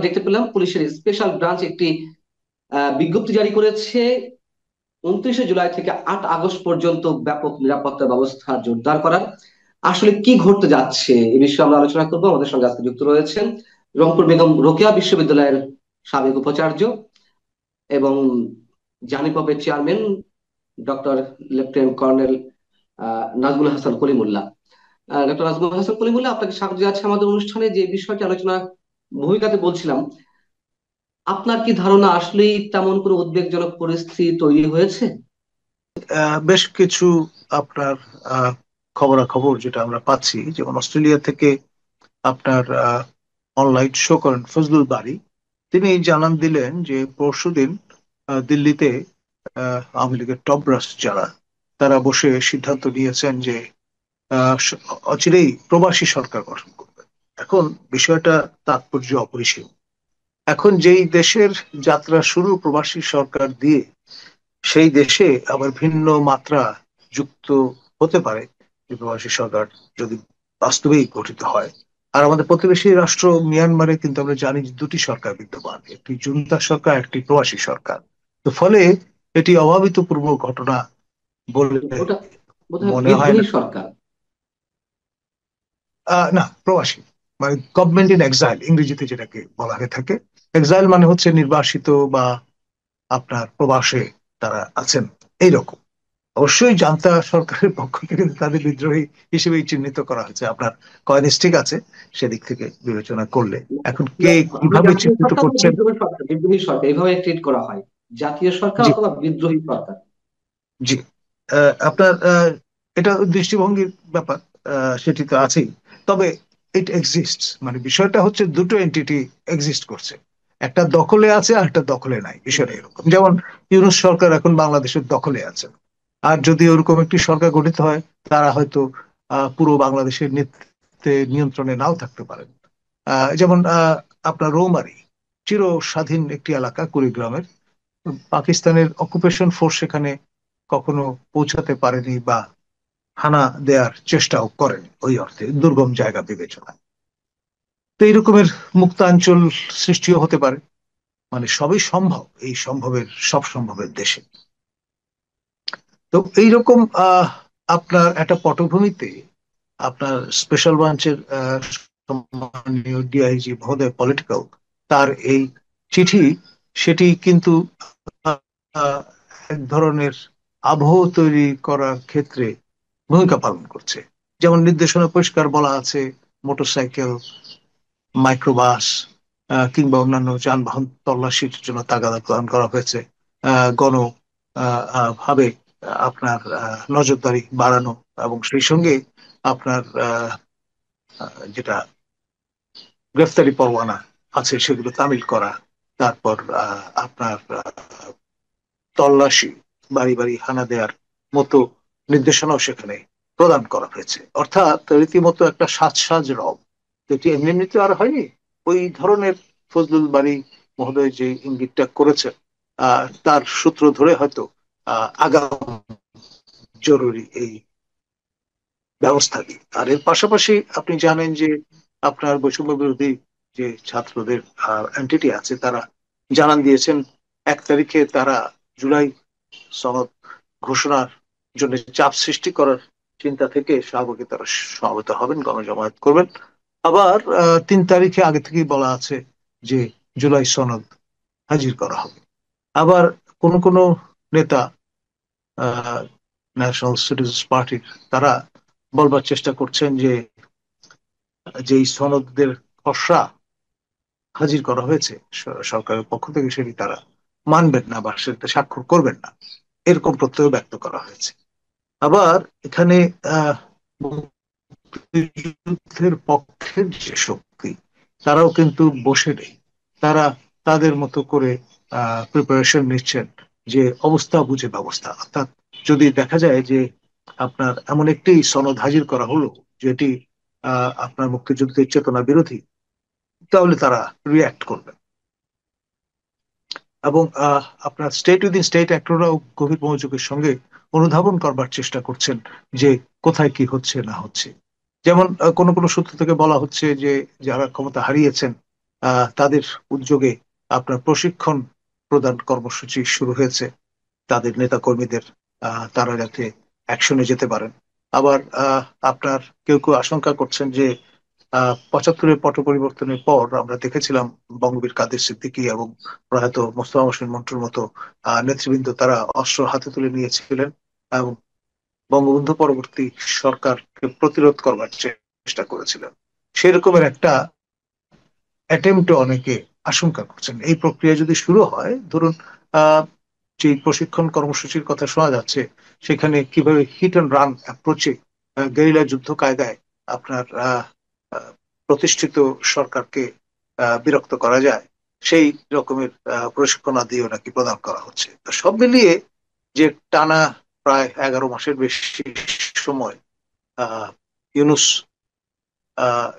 দেখতে পেলাম পুলিশের স্পেশাল ব্রাঞ্চ একটি বিজ্ঞপ্তি জারি করেছে। 29শে জুলাই থেকে 8 আগস্ট পর্যন্ত ব্যাপক নিরাপত্তা ব্যবস্থা জোরদার করার। আসলে কি ঘটতে যাচ্ছে এ বিষয়ে আমরা আলোচনা করবো। আমাদের সঙ্গে আজকে যুক্ত রয়েছেন রংপুর বেগম রোকেয়া বিশ্ববিদ্যালয়ের সাবেক উপাচার্য এবং জানিপপের chairman doctor lieutenant colonel Nazmul Hasan Kalimullah. Doctor Nazmul Hasan Kalimullah, আপনাকে স্বাগত জানাচ্ছি আমাদের অনুষ্ঠানে। যে বিষয়টি আলোচনা ভূমিকাতে বলছিলাম, আপনার কি ধারণা আসলেই তেমন কোনো উদ্বেগজনক পরিস্থিতি তৈরি হয়েছে? বেশ কিছু আপনার আহ, খবরাখবর যেটা আমরা পাচ্ছি, যেমন অস্ট্রেলিয়া থেকে আপনার অনলাইন শো করেন ফজলুল বারী। তিনি জানান দিলেন যে পরশুদিন দিল্লিতে আওয়ামী লীগের টপ ব্রাস যারা, তারা বসে সিদ্ধান্ত নিয়েছেন যে অচিরেই প্রবাসী সরকার গঠন করবে। এখন বিষয়টা তাৎপর্য অপরিসীম। এখন যেই দেশের যাত্রা শুরু প্রবাসী সরকার দিয়ে, সেই দেশে আবার ভিন্ন মাত্রা যুক্ত হতে পারে যে প্রবাসী সরকার যদি বাস্তবেই গঠিত হয়। আর আমাদের প্রতিবেশী রাষ্ট্র মিয়ানমারে কিন্তু আমরা জানি যে দুটি সরকার বিদ্যমান, একটি জুন্তা সরকার, একটি প্রবাসী সরকার। তো ফলে এটি অভাবিতপূর্ব ঘটনা বলে ওটা বোধহয় মনে হয় বিদ্রোহী না। সরকার। না, প্রবাসী মানে গভর্নমেন্ট ইন এক্সাইল ইংরেজিতে যেটাকে বলা হয়ে থাকে। এক্সাইল মানে হচ্ছে নির্বাসিত বা আপনার প্রবাসে তারা আছেন, এইরকম। অবশ্যই জান্তা সরকারের পক্ষ থেকে তাদের বিদ্রোহী হিসেবেই চিহ্নিত করা হয়েছে। আপনার কয়েনিস্টিক আছে সেদিক থেকে বিবেচনা করলে। এখন কে আমরা কিভাবে জাতীয় চিহ্নিত সরকার বা করছেন? বিদ্রোহী সরকার, বিদ্রোহী সরকার এইভাবে ট্রিট করা হয়, জাতীয় সরকার জি, অথবা বিদ্রোহী সরকার। জি। আপনার এটা দৃষ্টিভঙ্গির ব্যাপার, সেটি তো আছেই। তবে ইট এক্সিস্ট, মানে বিষয়টা হচ্ছে দুটো এন্টিটি এক্সিস্ট করছে, একটা দখলে আছে আর একটা দখলে নাই। বিষয়টা এরকম, যেমন ইউনূস সরকার এখন বাংলাদেশের দখলে আছে। আর যদি ওরকম একটি সরকার গঠিত হয়, তারা হয়তো পুরো বাংলাদেশের নেতৃত্বে নিয়ন্ত্রণে নাও থাকতে পারেন। যেমন আপনার রৌমারী চির স্বাধীন একটি এলাকা কুড়িগ্রামের, পাকিস্তানের অকুপেশন ফোর্স সেখানে কখনো পৌঁছাতে পারেনি বা হানা দেওয়ার চেষ্টাও করেনি, ওই অর্থে দুর্গম জায়গা বিবেচনায়। তো এইরকমের মুক্তাঞ্চল সৃষ্টিও হতে পারে। মানে সবই সম্ভব এই সম্ভবের, সব সম্ভবের দেশে। তো এইরকম আপনার একটা পটভূমিতে আপনার স্পেশাল ব্রাঞ্চের সম্মানীয় ডিআইজি মহোদয় পলিটিক্যাল, তার এই চিঠি, সেটি কিন্তু আহ, এক ধরনের আবহ তৈরি করার ক্ষেত্রে ভূমিকা পালন করছে। যেমন নির্দেশনা পরিষ্কার বলা আছে, মোটরসাইকেল, মাইক্রোবাস কিংবা অন্যান্য যানবাহন তল্লাশির জন্য তাগাদা প্রদান করা হয়েছে। গণ ভাবে আপনার নজরদারি বাড়ানো, এবং সেই সঙ্গে আপনার যেটা গ্রেফতারি পরোয়ানা আছে সেগুলো তামিল করা। তারপর আপনার তল্লাশি, বাড়ি বাড়ি হানা দেওয়ার মতো নির্দেশনাও সেখানে প্রদান করা হয়েছে। অর্থাৎ রীতিমতো একটা সাজ সাজ রব। এটি এমনি এমনিতে আর হয়নি। ওই ধরনের ফজলুল বারী মহোদয় যে ইঙ্গিতটা করেছেন, তার সূত্র ধরে হয়তো আগাম জরুরি এই ব্যবস্থা দিই। আর এর পাশাপাশি আপনি জানেন যে আপনার বৈষম্য বিরোধী যে ছাত্রদের এন্টিটি আছে, তারা জানান দিয়েছেন 1 তারিখে তারা জুলাই সনদ ঘোষণার জন্য চাপ সৃষ্টি করার চিন্তা থেকে শাহবাগে তারা সমবেত হবেন, গণজমায়েত করবেন। আবার 3 তারিখে আগে থেকেই বলা আছে যে জুলাই সনদ হাজির করা হবে। আবার কোন কোন নেতা ন্যাশনাল স্টুডেন্টস পার্টির, তারা বলবার চেষ্টা করছেন যে যেই সনদের খসড়া হাজির করা হয়েছে সরকারের পক্ষ থেকে, সেটি তারা মানবেন না বা সেটাতে স্বাক্ষর করবেন না, এরকম প্রত্যয় ব্যক্ত করা হয়েছে। আবার এখানে আহ মুক্তিযুদ্ধের পক্ষের যে শক্তি, তারাও কিন্তু বসে নেই। তারা তাদের মতো করে প্রিপারেশন নিচ্ছেন যে অবস্থা বুঝে ব্যবস্থা। অর্থাৎ যদি দেখা যায় যে আপনার এমন একটি সনদ হাজির করা হলো যেটি আপনার মুক্তিযুদ্ধের চেতনা বিরোধী, তাহলে তারা রিয়াক্ট করবে। এবং আপনার স্টেট উইদিন স্টেট অ্যাক্টররাও গভীর মনোযোগের সঙ্গে অনুধাবন করবার চেষ্টা করছেন যে কোথায় কি হচ্ছে না হচ্ছে। যেমন কোনো কোনো সূত্র থেকে বলা হচ্ছে যে যারা ক্ষমতা হারিয়েছেন তাদের উদ্যোগে আপনার প্রশিক্ষণ প্রদান কর্মসূচি শুরু হয়েছে তাদের নেতা কর্মীদের, তারা যাতে অ্যাকশনে যেতে পারেন। আবার আপনার কেউ কেউ আশঙ্কা করছেন যে 75-এর পট পরিবর্তনের পর আমরা দেখেছিলাম বঙ্গবীর কাদের সিদ্দিকী এবং প্রয়াত মোস্তফা হোসেন মন্টুর মতো নেতৃবৃন্দ তারা অস্ত্র হাতে তুলে নিয়েছিলেন এবং বঙ্গবন্ধু পরবর্তী সরকারকে প্রতিরোধ করবার চেষ্টা করেছিলেন। সেরকমের একটা অ্যাটেম্পটে অনেকে আশঙ্কা করছেন। এই প্রক্রিয়া যদি শুরু হয়, ধরুন আহ যে প্রশিক্ষণ কর্মসূচির কথা শোনা যাচ্ছে, সেখানে কিভাবে হিট অ্যান্ড রান অ্যাপ্রোচে গেরিলা যুদ্ধ কায়দায় আপনার আহ, প্রতিষ্ঠিত সরকারকে বিরক্ত করা যায়, সেই রকমের প্রশিক্ষণাদিও নাকি প্রদান করা হচ্ছে। তো সব মিলিয়ে যে টানা প্রায় 11 মাসের বেশি সময় আহ ইউনুস আহ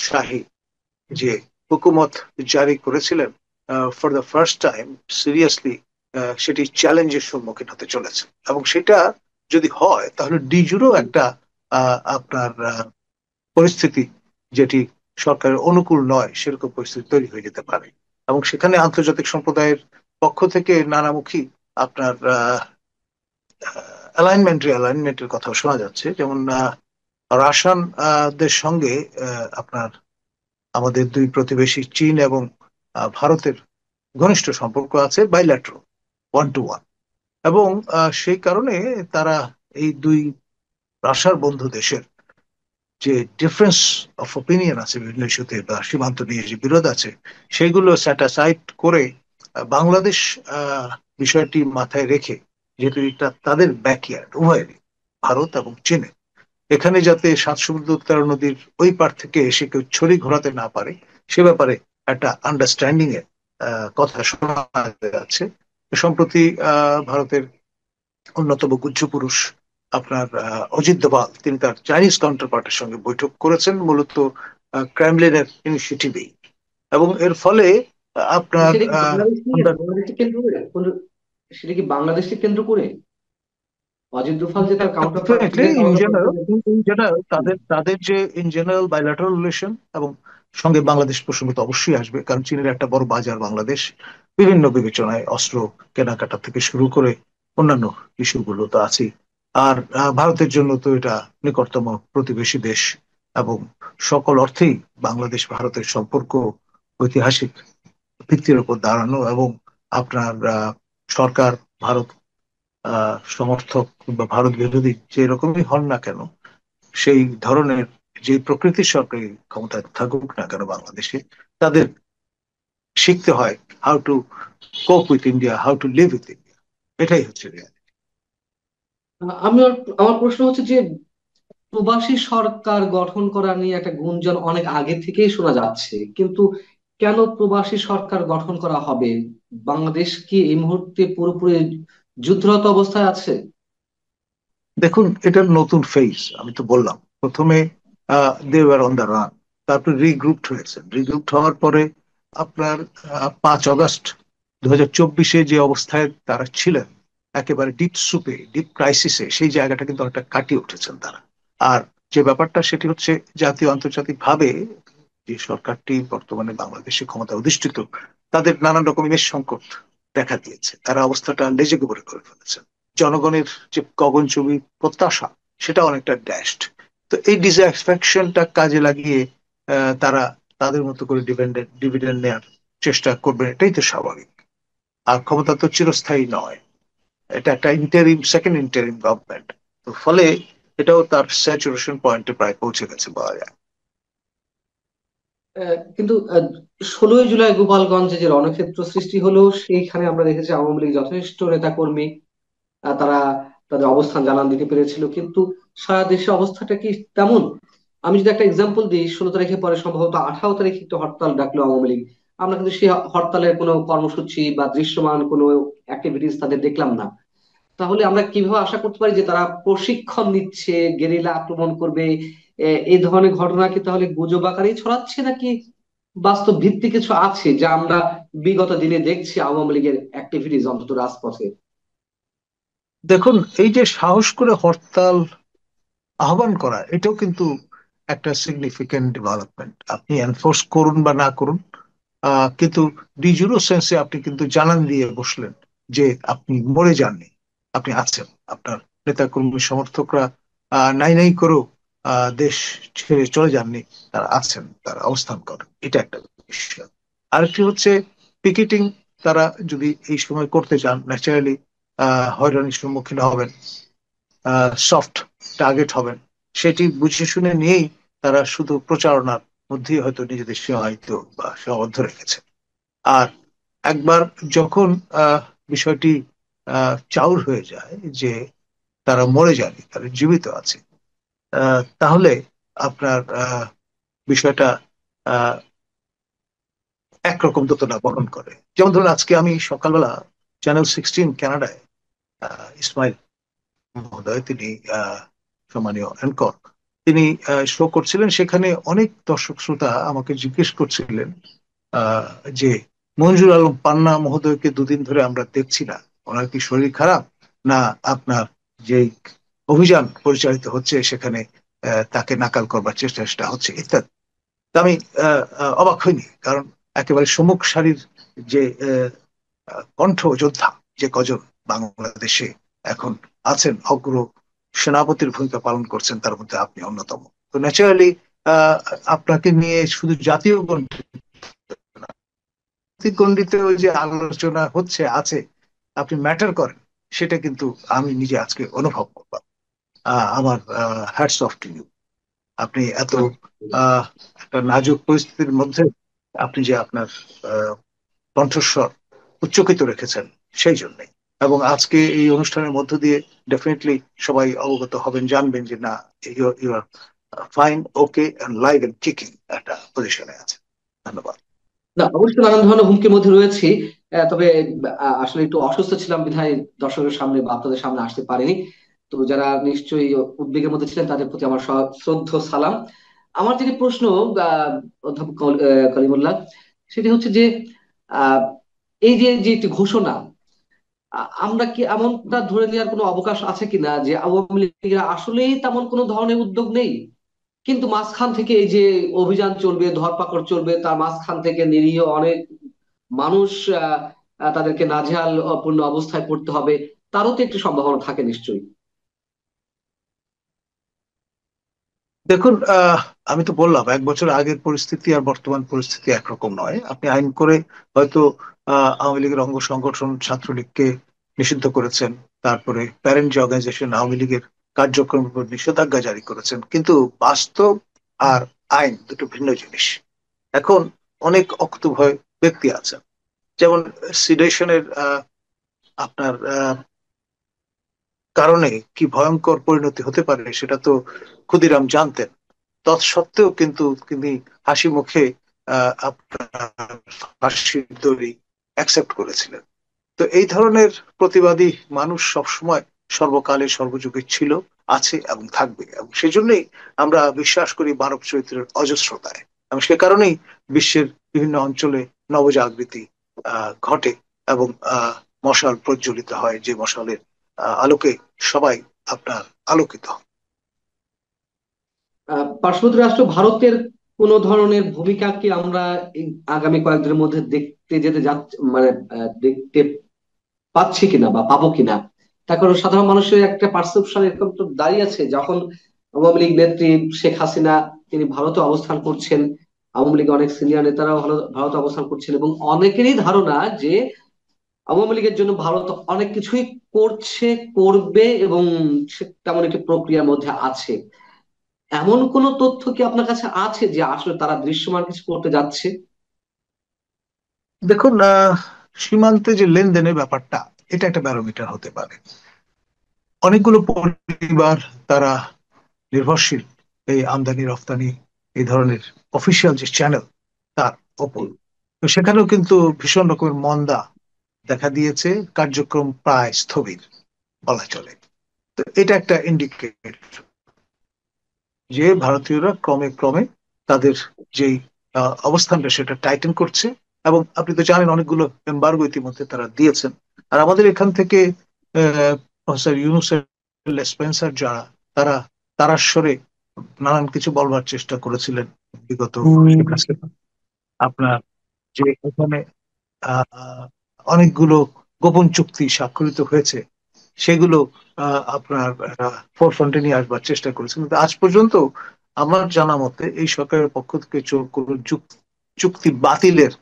শাহী যে হুকুমত জারি করেছিলেন, for the first time seriously সেটি চ্যালেঞ্জের সম্মুখীন হতে চলেছে। এবং সেটা যদি হয় তাহলে ডিজুরও একটা আপনার পরিস্থিতি, যেটি সরকারের অনুকূল নয় সেরকম পরিস্থিতি তৈরি হয়ে যেতে পারে। এবং সেখানে আন্তর্জাতিক সম্প্রদায়ের পক্ষ থেকে নানামুখী আপনার অ্যালাইনমেন্টের কথা শোনা যাচ্ছে। যেমন রাশিয়ান দের সঙ্গে আপনার আমাদের দুই প্রতিবেশী চীন এবং ভারতের ঘনিষ্ঠ সম্পর্ক আছে, বাইল্যাট্রাল, ওয়ান টু ওয়ান। এবং সেই কারণে তারা এই দুই রাশার বন্ধু দেশের যে ডিফারেন্স অফ ওপিনিয়ন আছে বিভিন্ন ইস্যুতে বা সীমান্ত নিয়ে যে বিরোধ আছে, সেগুলো স্যাটাসাইড করে বাংলাদেশ বিষয়টি মাথায় রেখে, যেহেতু এটা তাদের ব্যাকইয়ার্ড উভয়েরই, ভারত এবং চীনের, এখানে যাতে সাত সমুদ্র তেরো নদীর ওই পার থেকে এসে কেউ ছড়ি ঘোরাতে না পারে, সে ব্যাপারে একটা আন্ডারস্ট্যান্ডিং এর কথা শোনা যাচ্ছে। সম্প্রতি ভারতের অন্যতম গুহ্য পুরুষ আপনার অজিত দোভাল, তিনি তার চাইনিজ কাউন্টার পার্টের সঙ্গে বৈঠক করেছেন মূলত ক্রেমলিনের ইনিশিয়েটিভেই। এবং এর ফলে আপনার সেটা কি বাংলাদেশকে কেন্দ্র করে সেটা কি বাংলাদেশকে কেন্দ্র করে অজিত দোভাল যে তার কাউন্টার পার্ট ডেফিনেটলি চীনের ইন কাউন্টার পার্ট? জেনারেল, তাদের তাদের যে ইন জেনারেল বাইল্যাটারাল রিলেশন, এবং সঙ্গে বাংলাদেশ প্রসঙ্গ তো অবশ্যই আসবে, কারণ চীনের একটা বড় বাজার বাংলাদেশ, বিভিন্ন বিবেচনায় অস্ত্র কেনাকাটা থেকে শুরু করে অন্যান্য ইস্যুগুলো তো আছেই। আর ভারতের জন্য তো এটা নিকটতম প্রতিবেশী দেশ, এবং সকল অর্থেই বাংলাদেশ ভারতের সম্পর্ক ঐতিহাসিক ভিত্তির উপর দাঁড়ানো। এবং আপনার সরকার ভারত সমর্থক বা ভারত বিরোধী যে রকমই হন না কেন, সেই ধরনের যে প্রকৃতির সরকারি ক্ষমতায় থাকুক না কেন বাংলাদেশে, তাদের শিখতে হয় হাউ টু কোপ with India, how to live with India. এটাই হচ্ছে reality। আমি আমার প্রশ্ন হচ্ছে যে প্রবাসী সরকার গঠন করা নিয়ে একটা গুঞ্জন অনেক আগে থেকেই শোনা যাচ্ছে, কিন্তু কেন প্রবাসী সরকার গঠন করা হবে? বাংলাদেশ কি এই মুহূর্তে পুরোপুরি যুদ্ধরত অবস্থায় আছে? দেখুন, এটার নতুন ফেজ। আমি তো বললাম প্রথমে they were on the run, তারপরে রিগ্রুপড হয়েছে। রিগ্রুপড হওয়ার পরে আপনার 5 আগস্ট 2024-এ যে অবস্থায় তারা ছিলেন, একেবারে ডিপ সুপে, ডিপ ক্রাইসিসে, সেই জায়গাটা কিন্তু অনেকটা কাটিয়ে উঠেছেন তারা। আর যে ব্যাপারটা সেটি হচ্ছে, জাতীয় আন্তর্জাতিক ভাবে যে সরকারটি বর্তমানে বাংলাদেশে ক্ষমতা অধিষ্ঠিত, তাদের নানান রকম ইমেজ সংকট দেখা দিয়েছে, তারা অবস্থাটা লেজে গোবরে করে ফেলেছে। জনগণের যে গগনচুম্বী প্রত্যাশা, সেটা অনেকটা ড্যাশড। তো এই ডিসঅ্যাটিসফ্যাকশনটা কাজে লাগিয়ে তারা তাদের মতো করে ডিভিডেন্ড নেওয়ার চেষ্টা করবেন, এটাই তো স্বাভাবিক। আর ক্ষমতা তো চিরস্থায়ী নয়, এটা একটা ইন্টারিম, সেকেন্ড ইন্টারিম গভর্নমেন্ট। তো ফলে এটাও তার স্যাচুরেশন পয়েন্টে প্রায় পৌঁছে গেছে বলা যায়। কিন্তু 16ই জুলাই গোপালগঞ্জে যে রণক্ষেত্র সৃষ্টি হলো, সেইখানে আমরা দেখেছি আওয়ামী লীগ যথেষ্ট নেতাকর্মী তারা তাদের অবস্থান জানান দিতে পেরেছিল, কিন্তু সারা দেশে অবস্থাটা কি তেমন? আমি যদি একটা এক্সাম্পল দিই, 16 তারিখে পরে সম্ভবত 18 তারিখে একটা হরতাল ডাকলো আওয়ামী লীগ। আমরা কিন্তু সেই হরতালের কোনো কর্মসূচি বা দৃশ্যমান কোনো অ্যাক্টিভিটিস তাদের দেখলাম না। তাহলে আমরা কিভাবে আশা করতে পারি যে তারা প্রশিক্ষণ নিচ্ছে, গেরিলা আক্রমণ করবে? এই ধরনের ঘটনা কি তাহলে গুজব আকারেই ছড়াচ্ছে, নাকি বাস্তব ভিত্তি কিছু আছে যা আমরা বিগত দিনে দেখছি আওয়ামী লীগের অ্যাক্টিভিটিস অন্তত রাজপথে? দেখুন, এই যে সাহস করে হরতাল আহ্বান করা, এটাও কিন্তু একটা সিগনিফিকেন্ট ডেভেলপমেন্ট। আপনি এনফোর্স করুন বা না করুন, কিন্তু ডিজুরো সেন্সে আপনি কিন্তু জানান দিয়ে বসলেন যে আপনি মরে যাননি, আপনি আছেন। আপনার নেতাকর্মী সমর্থকরা নাই নাই করেও দেশ ছেড়ে চলে যাননি, তারা আছেন, তারা অবস্থান করেন। এটা একটা বিষয়। আরেকটি হচ্ছে পিকেটিং। তারা যদি এই সময় করতে চান, ন্যাচারালি হয়রানির সম্মুখীন হবেন, সফট টার্গেট হবেন। সেটি বুঝে শুনে নিয়েই তারা শুধু প্রচারণার মধ্যেই হয়তো নিজেদের সীমায়িত বা সীমাবদ্ধ রেখেছে। আর একবার যখন বিষয়টি চাউর হয়ে যায় যে তারা মরে যায়নি, তারা জীবিত আছে, তাহলে আপনার বিষয়টা আহ, একরকম দোতনা বহন করে। যেমন ধরুন, আজকে আমি সকালবেলা চ্যানেল 16 কানাডায়, ইসমাইল মহোদয়, তিনি সম্মানীয় অ্যাঙ্কর, তিনি শো করছিলেন। সেখানে অনেক দর্শক শ্রোতা আমাকে জিজ্ঞেস করছিলেন আহ, যে মঞ্জুর আলম পান্না মহোদয়কে দুদিন ধরে আমরা দেখছি না, ওনার কি শরীর খারাপ, না আপনার যে অভিযান পরিচালিত হচ্ছে সেখানে তাকে নাকাল করবার চেষ্টা হচ্ছে, ইত্যাদি। তা আমি অবাক হইনি, কারণ একেবারে সম্মুখ সারির যে কণ্ঠ যোদ্ধা যে কজন বাংলাদেশে এখন আছেন, অগ্র সেনাপতির ভূমিকা পালন করছেন, তার মধ্যে আপনি অন্যতম। তো ন্যাচারালি আপনাকে নিয়ে শুধু জাতীয় গণ্ডিতে ওই যে আলোচনা হচ্ছে আছে, আপনি ম্যাটার করেন, সেটা কিন্তু আমি নিজে আজকে অনুভব করলাম। আমার হ্যাটস অফ টু ইউ। আপনি এত আহ, একটা নাজুক পরিস্থিতির মধ্যে আপনি যে আপনার আহ, কণ্ঠস্বর উচ্চকিত রেখেছেন, সেই জন্যই। এবং আজকে এই অনুষ্ঠানের মধ্য দিয়ে ডেফিনেটলি সবাই অবগত হবেন, জানবেন যে না, you are fine, okay, live and kicking একটা পজিশনে আছে। ধন্যবাদ। না, অবশ্যই নানান ধরনের হুমকির মধ্যে রয়েছি। তবে আসলে একটু অসুস্থ ছিলাম বিধায় দর্শকের সামনে বা আপনাদের সামনে আসতে পারিনি। তো যারা নিশ্চয়ই উদ্বেগের মধ্যে ছিলেন তাদের প্রতি আমার শ্রদ্ধ সালাম। আমার যেটি প্রশ্ন, অধ্যাপক কলিমুল্লাহ, সেটি হচ্ছে যে আহ, এই যে যে একটি ঘোষণা, আমরা কি এমনটা ধরে নেওয়ার কোনো অবকাশ আছে কিনা যে আওয়ামী লীগের আসলেই তেমন কোনো ধরনের উদ্যোগ নেই, কিন্তু মাঝখান থেকে এই যে অভিযান চলবে, ধরপাকড় চলবে, তার মাঝখান থেকে নিরীহ অনেক মানুষ, আহ, তাদেরকে নাজেহাল পূর্ণ অবস্থায় পড়তে হবে, তারও তো একটি সম্ভাবনা থাকে নিশ্চয়ই। দেখুন, আমি তো বললাম 1 বছর আগের পরিস্থিতি আর বর্তমান পরিস্থিতি একরকম নয়। আপনি আইন করে হয়তো আওয়ামী লীগের অঙ্গ সংগঠন ছাত্রলীগকে নিষিদ্ধ করেছেন, তারপরে প্যারেন্ট যে অর্গানাইজেশন আওয়ামী লীগের কার্যক্রমের উপর নিষেধাজ্ঞা জারি করেছেন, কিন্তু বাস্তব আর আইন দুটো ভিন্ন জিনিস। এখন অনেক অকুতোভয় ব্যক্তি আছেন, যেমন সিডেশনের আপনার কারণে কি ভয়ঙ্কর পরিণতি হতে পারে সেটা তো ক্ষুদিরাম জানতেন। তৎসত্ত্বেও কিন্তু তিনি হাসি মুখে আপনার ফাঁসির দড়ি অ্যাকসেপ্ট করেছিলেন। তো এই ধরনের প্রতিবাদী মানুষ সবসময় সর্বকালে সর্বযুগে ছিল, আছে এবং থাকবে। এবং সেজন্যই আমরা বিশ্বাস করি মানব চরিত্রের অজস্রতায়, এবং সে কারণেই বিশ্বের বিভিন্ন অঞ্চলে নবজাগৃতি ঘটে, এবং মশাল প্রজ্বলিত হয়, যে মশালের আলোকে সবাই আপনার আলোকিত। পার্শ্ববর্তী রাষ্ট্র ভারতের কোন ধরনের ভূমিকা কি আমরা এই আগামী কয়েকদিনের মধ্যে দেখতে যেতে যাচ্ছি, মানে দেখতে পাচ্ছি কিনা বা পাবো কিনা? তার কারণ সাধারণ মানুষের একটা পারসেপশন এরকম তো দাঁড়িয়ে আছে, যখন আওয়ামী লীগ নেত্রী শেখ হাসিনা তিনি ভারতে অবস্থান করছেন, আওয়ামী লীগের অনেক সিনিয়র নেতারাও ভারতে অবস্থান করছেন, এবং অনেকেরই ধারণা যে আওয়ামী লীগের জন্য ভারত অনেক কিছুই করছে, করবে, এবং সে তেমন একটি প্রক্রিয়ার মধ্যে আছে। এমন কোন তথ্য কি আপনার কাছে আছে যে আসলে তারা দৃশ্যমান কিছু করতে যাচ্ছে? দেখুন, সীমান্তে যে লেনদেনের ব্যাপারটা, এটা একটা ব্যারোমিটার হতে পারে। অনেকগুলো পরিবার তারা নির্ভরশীল এই আমদানি রপ্তানি, এই ধরনের অফিসিয়াল যে চ্যানেল, তার ওপর। তো সেখানেও কিন্তু ভীষণ রকমের মন্দা দেখা দিয়েছে, কার্যক্রম প্রায় স্থবির বলা চলে। তো এটা একটা ইন্ডিকেটর যে ভারতীয়রা ক্রমে ক্রমে তাদের যেই অবস্থানটা সেটা টাইটেন করছে। এবং আপনি তো জানেন অনেকগুলো এমবার্গো ইতিমধ্যে তারা দিয়েছেন। আর আমাদের এখান থেকে প্রফেসর ইউনুসের স্পেন্সার যারা, তারা তারাস্বরে নানান কিছু বলবার চেষ্টা করেছিলেন বিগত শেখ হাসিনা, আপনার যে এখানে আহ, অনেকগুলো গোপন চুক্তি স্বাক্ষরিত হয়েছে, সেগুলো আপনার ফোরফ্রন্টে নিয়ে আসবার চেষ্টা করেছে, কিন্তু আজ পর্যন্ত আমার জানা মতে এই সরকারের পক্ষ থেকে কোনো চুক্তি বাতিলের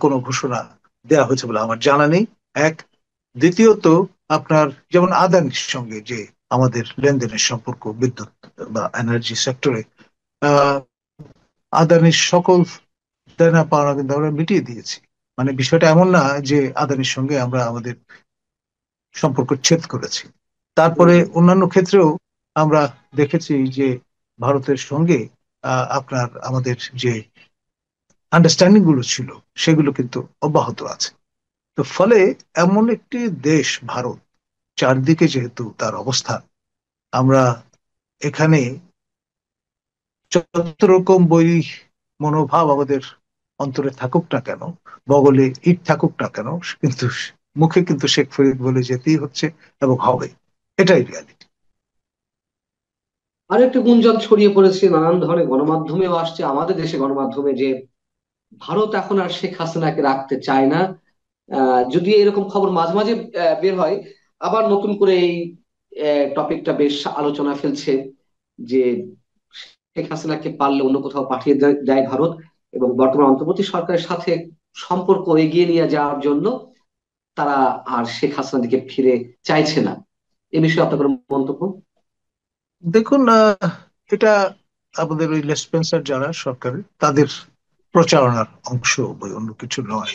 কোনো ঘোষণা দেওয়া হয়েছে বলে আমার জানা নেই। এক, দ্বিতীয়ত আপনার যেমন আদানির সঙ্গে যে আমাদের লেনদেনের সম্পর্ক বিদ্যুৎ বা এনার্জি সেক্টরে, আহ আদানির সকল দেনা পাওনা কিন্তু আমরা মিটিয়ে দিয়েছি। মানে বিষয়টা এমন না যে আদানির সঙ্গে আমরা আমাদের সম্পর্ক ছেদ করেছি। হুম, তারপরে হুম। অন্যান্য ক্ষেত্রেও আমরা দেখেছি যে ভারতের সঙ্গে আপনার আমাদের যে আন্ডারস্ট্যান্ডিং গুলো ছিল সেগুলো কিন্তু অব্যাহত আছে। তো ফলে এমন একটি দেশ ভারত, চারদিকে যেহেতু তার অবস্থা, আমরা এখানে যত রকম মনোভাব আমাদের অন্তরে থাকুক না কেন, বগলে ইট থাকুক না কেন, কিন্তু মুখে কিন্তু শেখ ফরিদ বলে যেতেই হচ্ছে এবং হবে। এটাই রিয়ালিটি। আর একটি গুঞ্জন ছড়িয়ে পড়েছে নানান ধরনের গণমাধ্যমেও আসছে, আমাদের দেশে গণমাধ্যমে, যে ভারত এখন আর শেখ হাসিনাকে রাখতে চায় না। যদি এরকম খবর মাঝে মাঝে বের হয়, আবার নতুন করে এই টপিকটা বেশ আলোচনা ফেলছে, যে শেখ হাসিনাকে পারলে অন্য কোথাও পাঠিয়ে দেয় ভারত, এবং বর্তমান অন্তর্বর্তী সরকারের সাথে সম্পর্ক এগিয়ে নিয়ে যাওয়ার জন্য তারা আর শেখ হাসিনার দিকে ফিরে চাইছে না। এ বিষয়ে আপনার কোনো মন্তব্য? দেখুন, এটা আমাদের ওই লেসপেন্সার যারা সরকারের, তাদের প্রচারণার অংশ, বই অন্য কিছু নয়।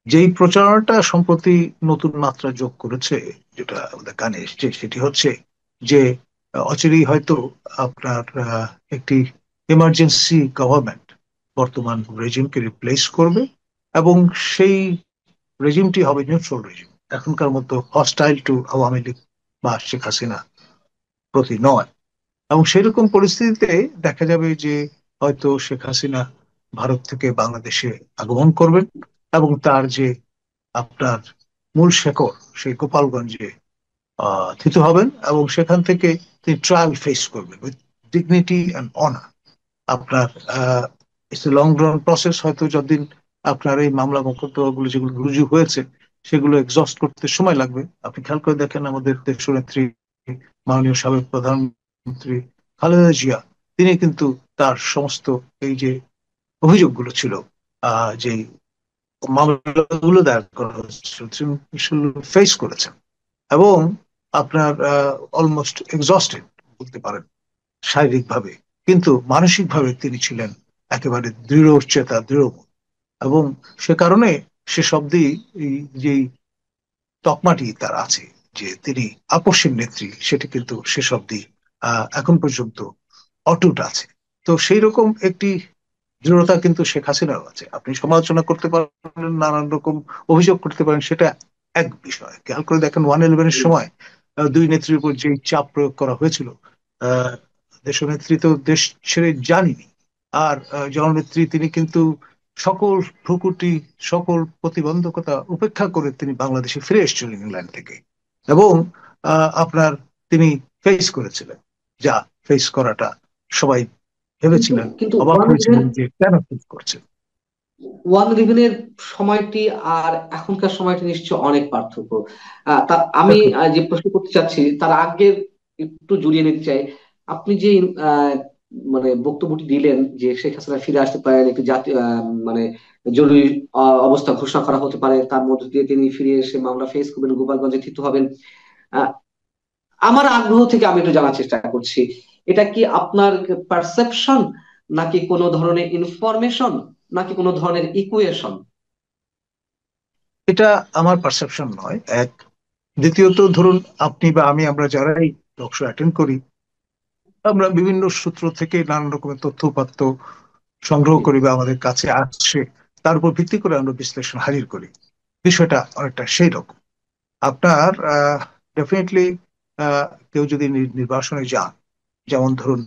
যেই প্রচারণাটা সম্প্রতি নতুন মাত্রা যোগ করেছে, যেটা আমাদের কানে এসছে, সেটি হচ্ছে যে অচিরেই হয়তো আপনার একটি এমার্জেন্সি গভর্নমেন্ট বর্তমান রেজিমকে রিপ্লেস করবে, এবং সেই রেজিমটি হবে নিউট্রাল রেজিম, এখনকার মতো হস্টাইল টু আওয়ামী লীগ বা শেখ হাসিনা প্রতি নয়। এবং সেরকম পরিস্থিতিতে দেখা যাবে যে হয়তো শেখ হাসিনা ভারত থেকে বাংলাদেশে আগমন করবেন, এবং তার যে আপনার মূল শেকড় সেই গোপালগঞ্জে থিত হবেন, এবং সেখান থেকে তিনি ট্রায়াল ফেস করবেন উইথ ডিগনিটি অ্যান্ড অনার। আপনার it's a long run process, হয়তো যতদিন আপনার এই মামলা মোকদ্দমাগুলো যেগুলো রুজু হয়েছে সেগুলো এক্সস্ট করতে সময় লাগবে। আপনি খেয়াল করে দেখেন আমাদের দেশনেত্রী মাননীয় সাবেক প্রধানমন্ত্রী খালেদা জিয়া, তিনি কিন্তু তার সমস্ত এই যে অভিযোগগুলো ছিল, যে মামলাগুলো দায়ের করা হয়েছিল, ফেস করেছেন, এবং আপনার অলমোস্ট এক্সস্টেড বলতে পারেন শারীরিকভাবে, কিন্তু মানসিকভাবে তিনি ছিলেন একেবারে দৃঢ় চেতা, দৃঢ় মন। এবং সে কারণে শেষ অব্দি এই যে তকমাটি তার আছে যে তিনি আপসীন নেত্রী, সেটি কিন্তু শেষ অব্দি এখন পর্যন্ত অটুট আছে। তো সেই রকম একটি দৃঢ়তা কিন্তু শেখ হাসিনারও আছে। আপনি সমালোচনা করতে পারেন, নানান রকম অভিযোগ করতে পারেন, সেটা এক বিষয়। খেয়াল করে দেখেন 111-এর সময় দুই নেত্রীর উপর যে চাপ প্রয়োগ করা হয়েছিল, আহ দেশনেত্রী তো দেশ ছেড়ে যাননি। আর জননেত্রী তিনি কিন্তু সকল ভ্রুকুটি, সকল প্রতিবন্ধকতা উপেক্ষা করে তিনি বাংলাদেশে ফিরে এসেছিলেন ইংল্যান্ড থেকে, এবং আপনার তিনি ফেস করেছিলেন, যা ফেস করাটা সবাই কিন্তু ভেবেছিলেন, কিন্তু অবাক হয়েছিলেন যে কেন ফেস করছেন। ওয়ান রিভেনের সময়টি আর এখনকার সময়টি নিশ্চয় অনেক পার্থক্য। তা আমি দেখুন, যে প্রশ্ন করতে চাচ্ছি তার আগে একটু জুড়িয়ে নিতে চাই। আপনি যে আহ, মানে বক্তব্যটি দিলেন যে শেখ হাসিনা ফিরে আসতে পারেন, একটি জাতীয় মানে জরুরি অবস্থা ঘোষণা করা হতে পারে, তার মধ্য দিয়ে তিনি ফিরে এসে মামলা ফেস করবেন, গোপালগঞ্জে থিত হবেন। আহ, আমার আগ্রহ থেকে আমি একটু জানার চেষ্টা করছি, এটা কি আপনার পারসেপশন, নাকি কোনো ধরনের ইনফরমেশন, নাকি কোনো ধরনের ইকুয়েশন? এটা আমার পারসেপশন নয়, এক। দ্বিতীয়ত ধরুন, আপনি বা আমি, আমরা যারাই টক শো অ্যাটেন্ড করি, আমরা বিভিন্ন সূত্র থেকে নানান রকমের তথ্য উপাত্ত সংগ্রহ করি বা আমাদের কাছে আসছে, তার উপর ভিত্তি করে আমরা বিশ্লেষণ হাজির করি। বিষয়টা অনেকটা সেই রকম। আপনার ডেফিনেটলি কেউ যদি নির্বাসনে যান, যেমন ধরুন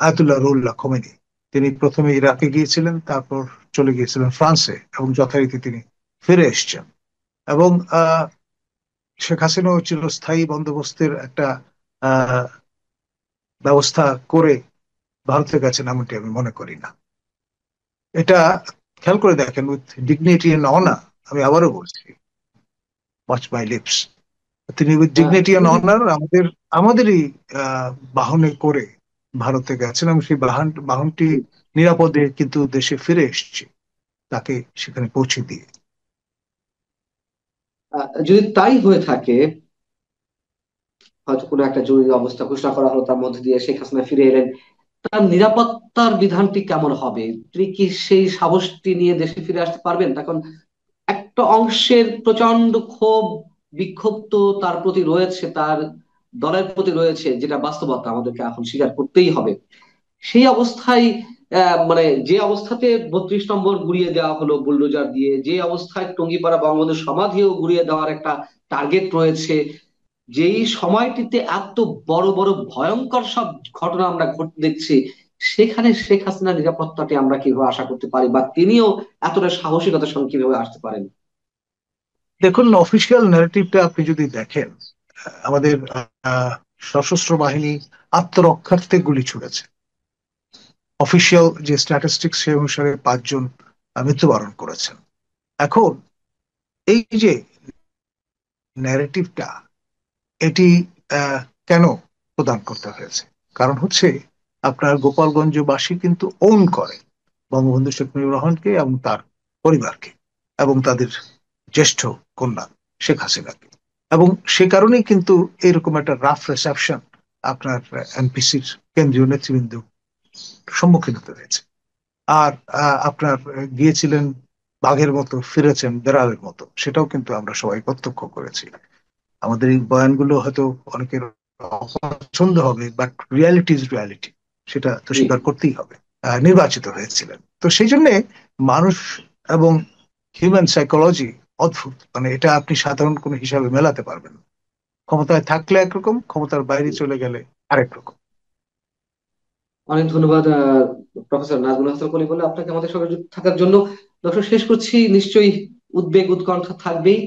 আয়াতুল্লাহ রুহুল্লাহ খোমেনি, তিনি প্রথমে ইরাকে গিয়েছিলেন, তারপর চলে গিয়েছিলেন ফ্রান্সে, এবং যথারীতি তিনি ফিরে এসেছেন। এবং শেখ হাসিনাও চিরস্থায়ী বন্দোবস্তের একটা আহ ব্যবস্থা করে ভারতের কাছে, এমনটি আমি মনে করি না। এটা খেয়াল করে দেখেন, উইথ ডিগনিটি এন্ড অনার, আমি আবারও বলছি, ওয়াচ মাই লিপস, তিনি উইথ ডিগনিটি এন্ড যদি অনার আমাদেরই বাহনে করে ভারতে গেছেন, এবং সেই বাহনটি নিরাপদে কিন্তু দেশে ফিরে এসেছে তাকে সেখানে পৌঁছে দিয়ে। যদি তাই হয়ে থাকে, হয়তো কোনো একটা জরুরি অবস্থা ঘোষণা করা হলো, তার মধ্যে দিয়ে শেখ হাসিনা ফিরে এলেন, তার নিরাপত্তার বিধানটি কেমন হবে? তিনি কি সেই সাহসটি নিয়ে দেশে ফিরে আসতে পারবেন? তখন একটা অংশের প্রচন্ড ক্ষোভ, বিক্ষোভ তো তার প্রতি রয়েছে, তার দলের প্রতি রয়েছে, যেটা বাস্তবতা আমাদেরকে এখন স্বীকার করতেই হবে। সেই অবস্থায় মানে যে অবস্থাতে 32 নম্বর গুড়িয়ে দেওয়া হলো বুলডোজার দিয়ে, যে অবস্থায় টঙ্গিপাড়া বঙ্গবন্ধু সমাধিও গুড়িয়ে দেওয়ার একটা টার্গেট রয়েছে, যেই সময়টিতে এত বড় বড় ভয়ঙ্কর সব ঘটনা আমরা ঘটতে দেখছি, সেখানে শেখ হাসিনার নিরাপত্তাটি আমরা কিভাবে আশা করতে পারি, বা তিনিও এতটা সাহসিকতার সঙ্গে কিভাবে আসতে পারেন? দেখুন, অফিসিয়াল ন্যারেটিভটা আপনি যদি দেখেন, আমাদের আহ, সশস্ত্র বাহিনী আত্মরক্ষার্থে গুলি ছুড়েছে। অফিসিয়াল যে স্ট্যাটিস্টিক্স সে অনুসারে 5 জন মৃত্যুবরণ করেছেন। এখন এই যে ন্যারেটিভটা, এটি কেন প্রদান করতে হয়েছে? কারণ হচ্ছে, আপনার গোপালগঞ্জবাসী কিন্তু ওন করে বঙ্গবন্ধু শেখ মুজিবুর রহমানকে এবং তার পরিবারকে এবং তাদের জ্যেষ্ঠ কন্যা শেখ হাসিনাকে, এবং সে কারণেই কিন্তু এরকম একটা রাফ রিসেপশন আপনার এনপিসির কেন্দ্রীয় নেতৃবৃন্দ সম্মুখীন হতে হয়েছে। আর আপনার গিয়েছিলেন বাঘের মতো, ফিরেছেন বেড়ালের মতো, সেটাও কিন্তু আমরা সবাই প্রত্যক্ষ করেছি। আমাদের এই বয়ানগুলো হয়তো অনেকের অপছন্দ হবে, বাট রিয়ালিটি ইজ রিয়ালিটি, সেটা তো জি। স্বীকার করতেই হবে। নির্বাচিত হয়েছিলেন তো সেই জন্য মানুষ এবং হিউম্যান সাইকোলজি অদ্ভুত, মানে এটা আপনি সাধারণ কোনো হিসাবে মেলাতে পারবেন না। ক্ষমতায় থাকলে একরকম, ক্ষমতার বাইরে চলে গেলে আরেক রকম। অনেক ধন্যবাদ প্রফেসর নাজমুল হাসান খনি বলে আপনাকে আমাদের সঙ্গে যুক্ত থাকার জন্য। দর্শক, শেষ করছি, নিশ্চয়ই উদ্বেগ উৎকণ্ঠা থাকবেই।